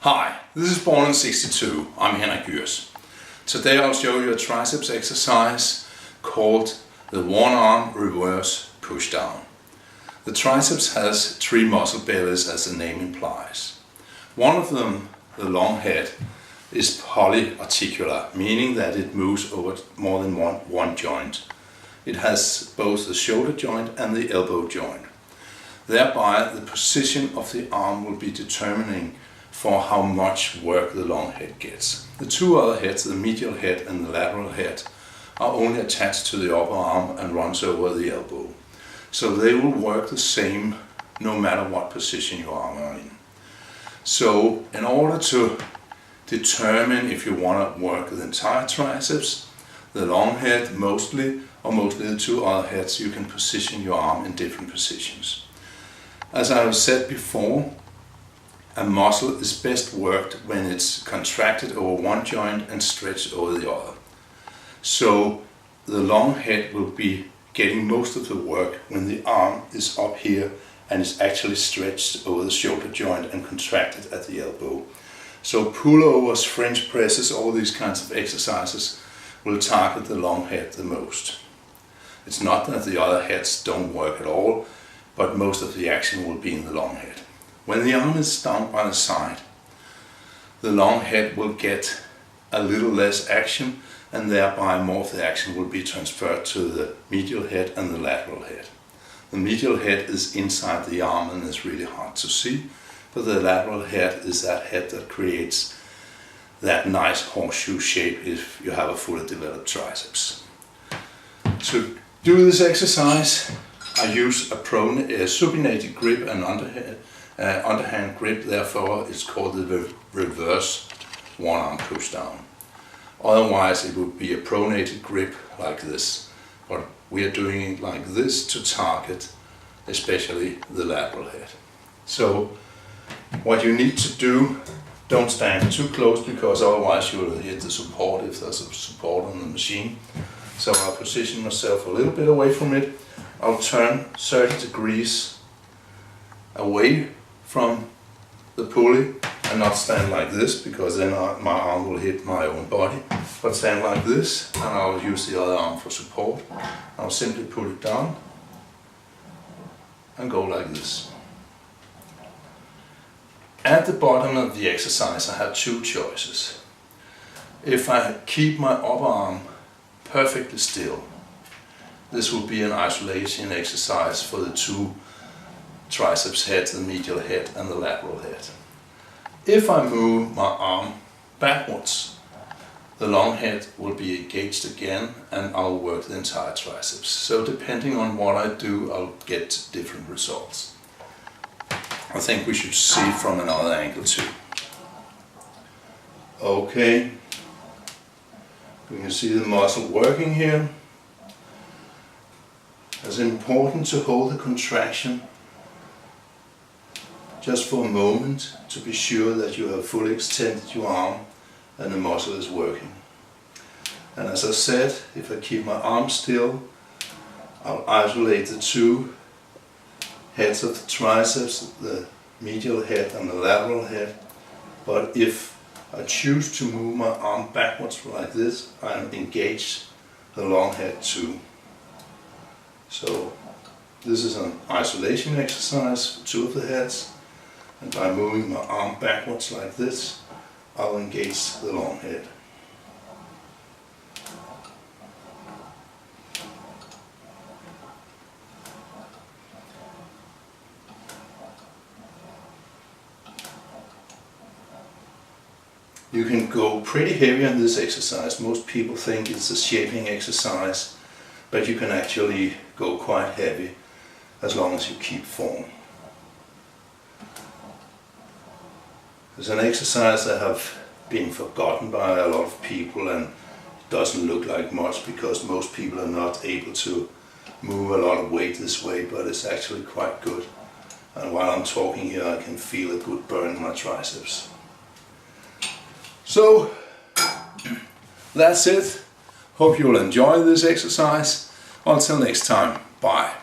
Hi, this is Born in 62. I'm Henrik Gyrs. Today I'll show you a triceps exercise called the one-arm reverse pushdown. The triceps has three muscle bellies as the name implies. One of them, the long head, is polyarticular, meaning that it moves over more than one joint. It has both the shoulder joint and the elbow joint. Thereby, the position of the arm will be determining for how much work the long head gets. The two other heads, the medial head and the lateral head, are only attached to the upper arm and runs over the elbow. So they will work the same no matter what position your arm are in. So in order to determine if you want to work the entire triceps, the long head mostly, or mostly the two other heads, you can position your arm in different positions. As I have said before, a muscle is best worked when it's contracted over one joint and stretched over the other. So the long head will be getting most of the work when the arm is up here and is actually stretched over the shoulder joint and contracted at the elbow. So pullovers, French presses, all these kinds of exercises will target the long head the most. It's not that the other heads don't work at all, but most of the action will be in the long head. When the arm is down by the side, the long head will get a little less action, and thereby more of the action will be transferred to the medial head and the lateral head. The medial head is inside the arm and is really hard to see, but the lateral head is that head that creates that nice horseshoe shape if you have a fully developed triceps. To do this exercise, I use a supinated grip and underhand grip, therefore it's called the reverse one-arm pushdown. Otherwise it would be a pronated grip like this, but we are doing it like this to target especially the lateral head. So what you need to do, don't stand too close because otherwise you will hit the support if there's a support on the machine. So I'll position myself a little bit away from it. I'll turn 30 degrees away from the pulley and not stand like this because then my arm will hit my own body, but stand like this and I'll use the other arm for support. I'll simply pull it down and go like this. At the bottom of the exercise I have two choices. If I keep my upper arm perfectly still, this will be an isolation exercise for the two triceps heads, the medial head and the lateral head. If I move my arm backwards, the long head will be engaged again and I'll work the entire triceps. So depending on what I do, I'll get different results. I think we should see it from another angle too. Okay, we can see the muscle working here. It's important to hold the contraction just for a moment to be sure that you have fully extended your arm and the muscle is working. And as I said, if I keep my arm still, I'll isolate the two heads of the triceps, the medial head and the lateral head. But if I choose to move my arm backwards like this, I'm engaged the long head too. So this is an isolation exercise for two of the heads, and by moving my arm backwards like this, I'll engage the long head. You can go pretty heavy on this exercise. Most people think it's a shaping exercise, but you can actually go quite heavy as long as you keep form. It's an exercise that have been forgotten by a lot of people and it doesn't look like much because most people are not able to move a lot of weight this way, but it's actually quite good. And while I'm talking here I can feel a good burn in my triceps. So that's it. Hope you'll enjoy this exercise. Until next time, bye.